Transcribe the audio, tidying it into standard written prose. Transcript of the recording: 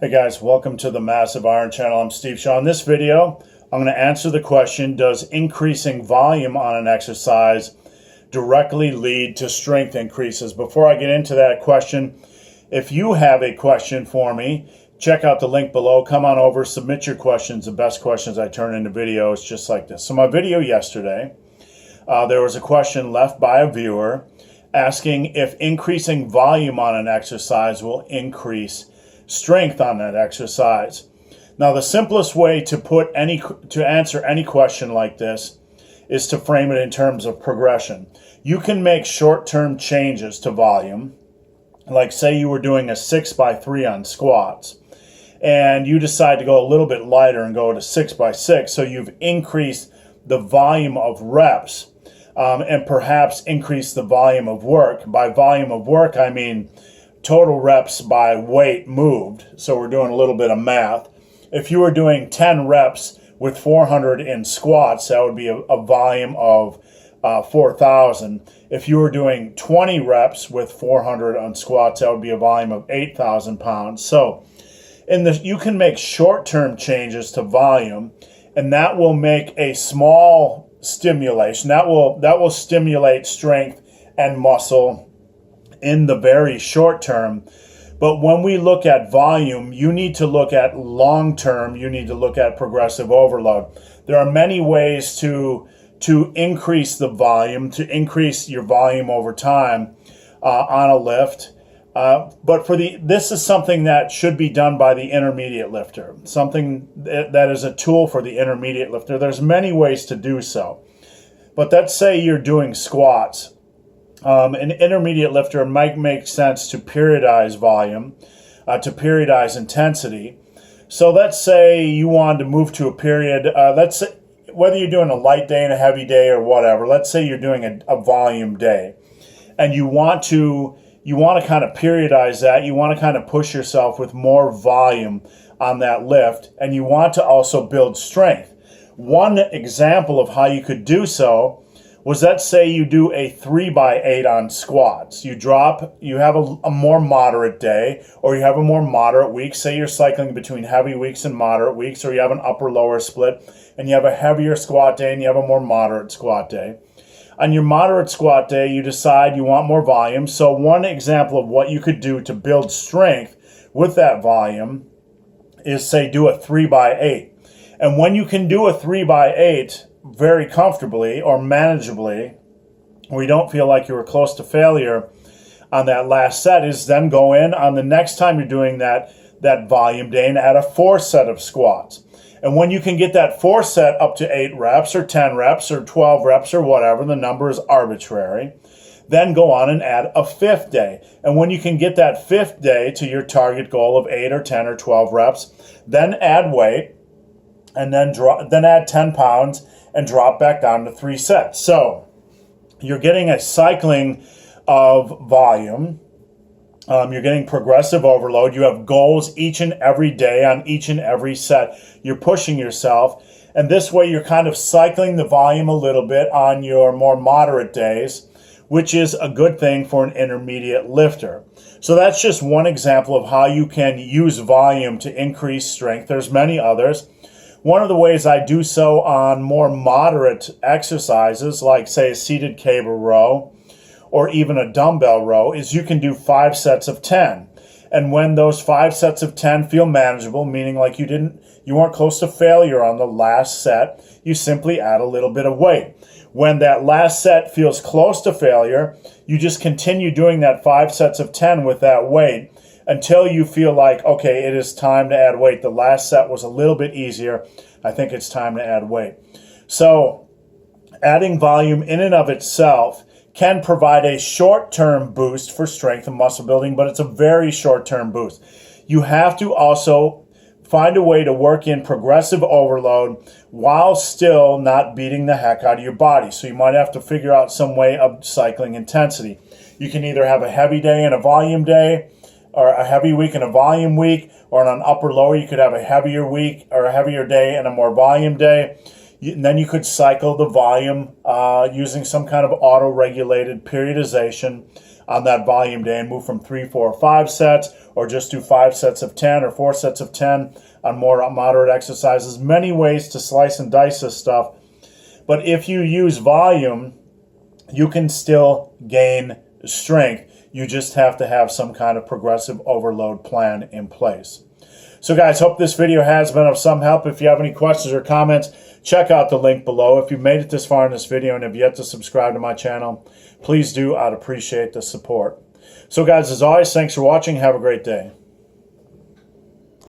Hey guys, welcome to the Massive Iron Channel. I'm Steve Shaw. In this video, I'm going to answer the question, does increasing volume on an exercise directly lead to strength increases? Before I get into that question, if you have a question for me, check out the link below. Come on over, submit your questions. The best questions I turn into videos just like this. So my video yesterday, there was a question left by a viewer asking if increasing volume on an exercise will increase strength on that exercise. Now, the simplest way to answer any question like this is to frame it in terms of progression. You can make short-term changes to volume, like say you were doing a 6x3 on squats, and you decide to go a little bit lighter and go to 6x6, so you've increased the volume of reps and perhaps increased the volume of work. By volume of work, I mean total reps by weight moved. So we're doing a little bit of math. If you were doing 10 reps with 400 in squats, that would be a volume of 4,000. If you were doing 20 reps with 400 on squats, that would be a volume of 8,000 pounds. So you can make short-term changes to volume, and that will make a small stimulation. That will stimulate strength and muscle in the very short term. But when we look at volume, you need to look at long term. You need to look at progressive overload. There are many ways to increase the volume, to increase your volume over time on a lift. But this is something that should be done by the intermediate lifter, something that is a tool for the intermediate lifter. There's many ways to do so. But let's say you're doing squats. An intermediate lifter might make sense to periodize volume, to periodize intensity. So let's say you wanted to move to a period, let's say, whether you're doing a light day and a heavy day or whatever, let's say you're doing a volume day, and you want to kind of periodize that. You want to kind of push yourself with more volume on that lift, and you want to also build strength. One example of how you could do so was, let's say you do a 3x8 on squats. You have a more moderate day, or you have a more moderate week. Say you're cycling between heavy weeks and moderate weeks, or you have an upper-lower split, and you have a heavier squat day and you have a more moderate squat day. On your moderate squat day, you decide you want more volume. So one example of what you could do to build strength with that volume is, say, do a 3x8. And when you can do a 3x8 very comfortably or manageably, where you don't feel like you were close to failure on that last set, is then go in on the next time you're doing that volume day and add a 4th set of squats. And when you can get that 4th set up to 8 reps or 10 reps or 12 reps or whatever, the number is arbitrary, then go on and add a 5th day. And when you can get that 5th day to your target goal of 8 or 10 or 12 reps, then add weight, and then add 10 pounds and drop back down to 3 sets. So you're getting a cycling of volume. You're getting progressive overload. You have goals each and every day on each and every set. You're pushing yourself. And this way you're kind of cycling the volume a little bit on your more moderate days, which is a good thing for an intermediate lifter. So that's just one example of how you can use volume to increase strength. There's many others. One of the ways I do so on more moderate exercises, like say a seated cable row or even a dumbbell row, is you can do 5 sets of 10. And when those 5 sets of 10 feel manageable, meaning like you weren't close to failure on the last set, you simply add a little bit of weight. When that last set feels close to failure, you just continue doing that 5 sets of 10 with that weight until you feel like, okay, it is time to add weight. The last set was a little bit easier. I think it's time to add weight. So adding volume in and of itself can provide a short-term boost for strength and muscle building, but it's a very short-term boost. You have to also find a way to work in progressive overload while still not beating the heck out of your body. So you might have to figure out some way of cycling intensity. You can either have a heavy day and a volume day, or a heavy week and a volume week, or on an upper lower you could have a heavier week or a heavier day and a more volume day. And then you could cycle the volume using some kind of auto-regulated periodization on that volume day and move from 3, 4, 5 sets, or just do 5 sets of 10 or 4 sets of 10 on more moderate exercises. Many ways to slice and dice this stuff. But if you use volume, you can still gain strength. You just have to have some kind of progressive overload plan in place. So guys, hope this video has been of some help. If you have any questions or comments, check out the link below. If you've made it this far in this video and have yet to subscribe to my channel, please do. I'd appreciate the support. So guys, as always, thanks for watching. Have a great day.